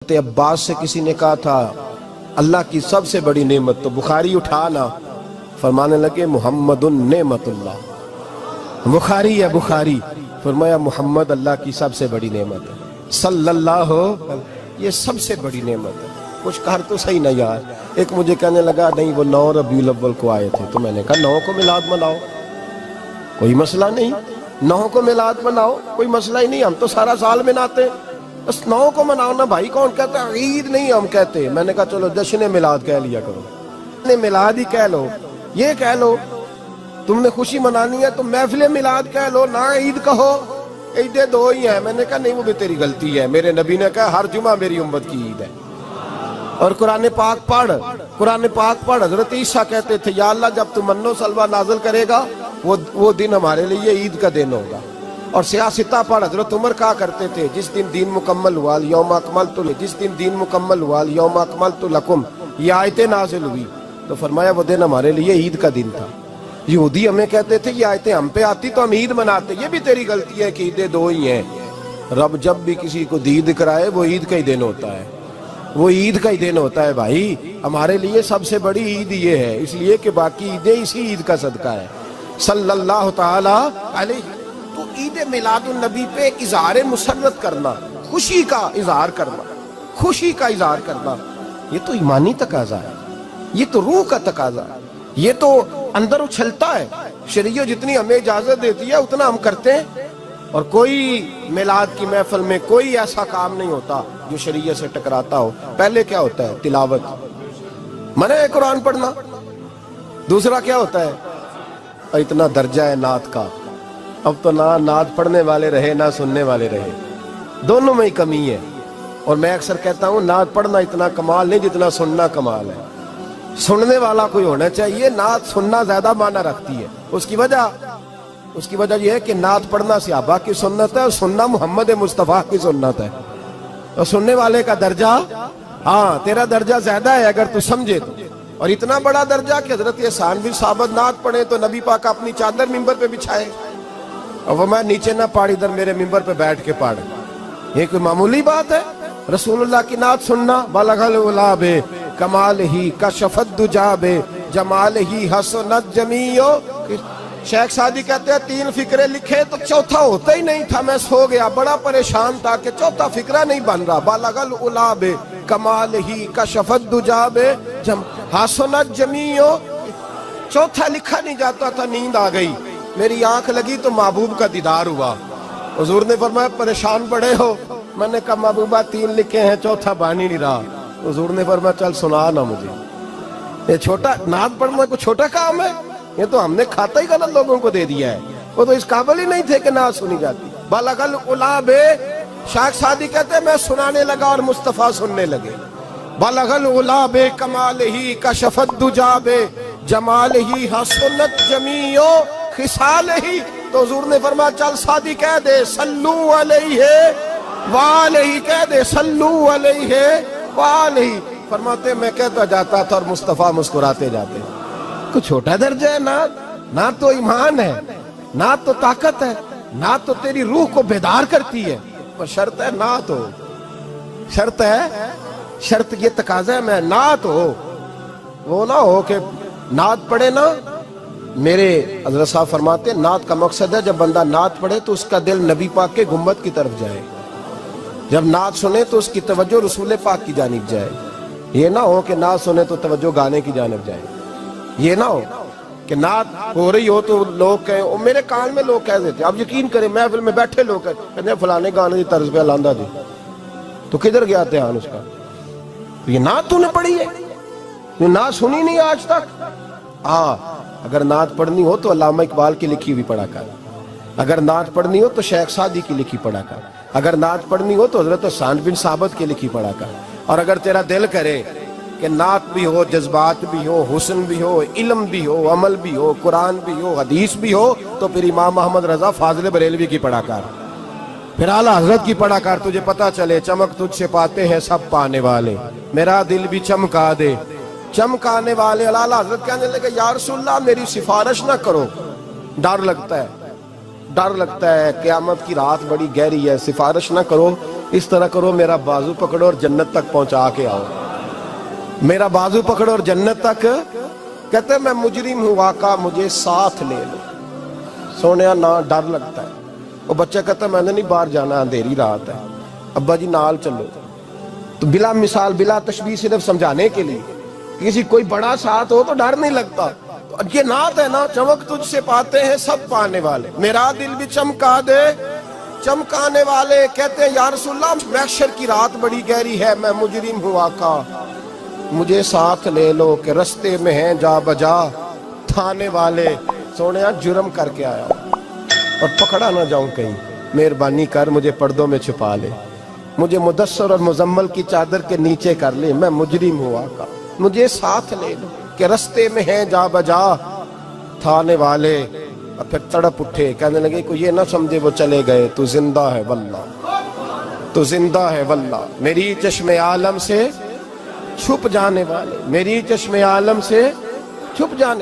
عباس سے کسی نے کہا تھا اللہ کی سب سے بڑی نعمت، تو بخاری اٹھانا فرمانے لگے محمد نعمت اللہ، بخاری ہے بخاری، فرمایا محمد اللہ کی سب سے بڑی نعمت ہے، صلی اللہ، یہ سب سے بڑی نعمت ہے۔ کچھ کہر تو صحیح نہ یار، ایک مجھے کہنے لگا نہیں وہ 9 ربیع الاول کو آئے تھے، تو میں نے کہا 9 کو میلاد مناؤ، کوئی مسئلہ نہیں، 9 کو میلاد مناؤ، کوئی مسئلہ ہی نہیں، ہم تو سارا سال مناتے ہیں، بس 9 کو مناؤ نا بھائی، کون کہتا ہے عید نہیں ہم کہتے۔ میں نے کہا چلو جشن میلاد کہہ لیا کرو، میلاد ہی کہہ لو، یہ کہہ لو تم نے خوشی منانی ہے تو محفل میلاد کہہ لو، نہ عید کہو، عیدیں 2 ہی ہیں۔ میں نے کہا نہیں وہ بھی تیری غلطی ہے، میرے نبی نے کہا ہر جمعہ میری امت کی عید ہے۔ اور قرآن پاک پڑھ، حضرت عیسیٰ کہتے تھے یا اللہ جب تو من و سلوہ نازل کرے گا وہ دن ہمارے لیے عید کا دن ہوگا۔ اور سیاستہ پڑھ، حضرت عمر کہا کرتے تھے جس دن دین مکمل ہوا یوم اکملت، جس دن دین مکمل ہوا یوم اکملت لکم، یہ آیتیں نازل ہوئی تو فرمایا وہ دن ہمارے لیے عید کا دن تھا۔ یہودی ہمیں کہتے تھے یہ آیتیں ہم پہ آتی تو ہم عید مناتے، یہ بھی تیری غلطی ہے کہ عیدیں 2 ہی ہیں۔ رب جب بھی کسی کو دید کرائے وہ عید کا ہی دن ہوتا ہے، وہ عید کا ہی دن ہوتا ہے بھائی۔ ہمارے لیے سب سے بڑی عید یہ ہے، اس لیے کہ باقی عیدیں اسی عید کا صدقہ ہے، صلی اللہ تعالی علیہ۔ تو عید میلاد النبی پہ اظہار مسرت کرنا، خوشی کا اظہار کرنا، خوشی کا اظہار کرنا، یہ تو ایمانی تقاضا ہے، یہ تو روح کا تقاضا ہے، یہ تو اندر اچھلتا ہے۔ شریعت جتنی ہمیں اجازت دیتی ہے اتنا ہم کرتے ہیں، اور کوئی میلاد کی محفل میں کوئی ایسا کام نہیں ہوتا جو شریعت سے ٹکراتا ہو۔ پہلے کیا ہوتا ہے؟ تلاوت، منع ہے قرآن پڑھنا۔ دوسرا کیا ہوتا ہے؟ اتنا درجہ ہے نعت کا، اب تو نہ نعت پڑھنے والے رہے نہ سننے والے رہے، دونوں میں ہی کمی ہے۔ اور میں اکثر کہتا ہوں نعت پڑھنا اتنا کمال نہیں جتنا سننا کمال ہے۔ سننے والا کوئی ہونا چاہیے، نعت سننا زیادہ معنی رکھتی ہے۔ اس کی وجہ یہ ہے کہ نعت پڑھنا صحابہ کی سنت ہے اور سننا محمد مصطفیٰ کی سنت ہے، اور سننے والے کا درجہ، ہاں تیرا درجہ زیادہ ہے اگر تو سمجھے تو۔ اور اتنا بڑا درجہ کہ حضرت احسان بن ثابت نعت پڑھے تو نبی پاک اپنی چادر ممبر پہ بچھائے اور وہ میں نیچے نہ پاڑ، ادھر میرے ممبر پہ بیٹھ کے پاڑ، یہ کوئی معمولی بات ہے؟ رسول اللہ کی نعت سننا، بلغ العلا بے کمال ہی کشفت دجا بے جمال ہی حسنت جمیع۔ شیخ سعدی کہتے ہیں 3 فقرے لکھے تو چوتھا ہوتا ہی نہیں تھا، میں سو گیا، بڑا پریشان تھا کہ چوتھا فقرہ نہیں بن رہا۔ بلغ العلا بے کمال ہی کشفت دجا بے حسنت جمیع، چوتھا لکھا نہیں جاتا تھا، نیند آ گئی، میری آنکھ لگی تو محبوب کا دیدار ہوا۔ حضور نے فرمایا پریشان پڑے ہو؟ میں نے کہا محبوبہ 3 لکھے ہیں چوتھا بان ہی نہیں رہا۔ حضور نے فرمایا چل سنا نا مجھے، یہ چھوٹا نعت پڑھنا کوئی چھوٹا کام ہے؟ یہ تو ہم نے کھاتا ہی غلط لوگوں کو دے دیا ہے، وہ تو اس قابل ہی نہیں تھے کہ نعت سنی جاتی۔ بلغ العلا بے، شیخ سعدی کہتے ہیں میں سنانے لگا اور مصطفیٰ سننے لگے۔ بلغ العلا بے کمال ہی کشفت دجا بے جمال ہی حسنت جمیع خصال ہی۔ تو حضور نے فرمایا چل سعدی کہہ دے صلو علیہ وآلہ، کہہ دے صلو علیہ وآلہ۔ فرماتے میں کہتا جاتا تھا اور مصطفیٰ مسکراتے جاتے۔ کوئی چھوٹا درجہ ہے نعت تو ایمان ہے، نعت تو طاقت ہے، نعت تو تیری روح کو بیدار کرتی ہے، پر شرط ہے نعت ہو، شرط ہے، شرط یہ تقاضا ہے میں نعت ہو، وہ نہ ہو کہ نعت پڑھے نا۔ میرے حضرت صاحب فرماتے ہیں نعت کا مقصد ہے جب بندہ نعت پڑھے تو اس کا دل نبی پاک کے گنبد کی طرف جائے، جب نعت سنے تو اس کی توجہ رسول پاک کی جانب جائے، یہ نہ ہو کہ نعت سنے تو توجہ گانے کی جانب جائے، یہ نہ ہو کہ نعت ہو رہی ہو تو لوگ کہیں، اور میرے کان میں لوگ کہہ دیتے، آپ یقین کریں محفل میں بیٹھے لوگ کہتے ہیں فلانے گانے کی طرز پہ لاندہ دی، تو کدھر گیا دھیان اس کا؟ تو یہ نعت تو نے پڑھی ہے، یہ نعت سنی نہیں آج تک۔ اگر نعت پڑھنی ہو تو علامہ اقبال کی لکھی ہوئی پڑھا کر، اگر نعت پڑھنی ہو تو شیخ سعدی کی لکھی پڑھا کر، اگر نعت پڑھنی ہو تو حضرت احسان بن ثابت کی لکھی پڑھا کر۔ اور اگر تیرا دل کرے کہ نعت بھی ہو، جذبات بھی ہو، حسن بھی ہو، علم بھی ہو، عمل بھی ہو، قرآن بھی ہو، حدیث بھی ہو، تو پھر امام محمد رضا فاضل بریلوی کی پڑھا کر، پھر اعلیٰ حضرت کی پڑھا کر، تجھے پتا چلے چمک تجھ سے پاتے ہیں سب پانے والے، میرا دل بھی چمکا دے چمکانے والے۔ اعلیٰ حضرت کہنے لگے یا رسول اللہ میری سفارش نہ کرو، ڈر لگتا ہے قیامت کی رات بڑی گہری ہے، سفارش نہ کرو اس طرح کرو میرا بازو پکڑو اور جنت تک پہنچا کے آؤ، میرا بازو پکڑو اور جنت تک. کہتے ہیں میں مجرم ہوں آقا مجھے ساتھ لے لو. سونے نہ ڈر لگتا ہے. وہ بچہ کہتا ہے میں نے نہیں باہر جانا، اندھیری رات ہے. ابا جی نال چلو. تو بلا مثال بلا تشبیہ صرف سمجھانے کے لیے، کسی کوئی بڑا ساتھ ہو تو ڈر نہیں لگتا. یہ نعت ہے نا، چمک تجھ سے پاتے ہیں سب پانے والے، میرا دل بھی چمکا دے چمکانے والے. کہتے ہیں یا رسول اللہ محشر کی رات بڑی گہری ہے، میں مجرم ہوں آقا مجھے ساتھ لے لو کہ رستے میں ہیں جا بجا تھانے والے. سونے جرم کر کے آیا اور پکڑا نہ جاؤں کہیں، مہربانی کر مجھے پردوں میں چھپا لے، مجھے مدثر اور مزمل کی چادر کے نیچے کر لے، میں مجرم ہوں آقا مجھے ساتھ لے لو کہ رستے میں ہیں جا بجا تھانے والے. اور پھر تڑپ اٹھے، کہنے لگے کوئی یہ نہ سمجھے وہ چلے گئے، تو زندہ ہے واللہ تو زندہ ہے واللہ، میری چشم عالم سے چھپ جانے والے، میری چشم عالم سے چھپ جانے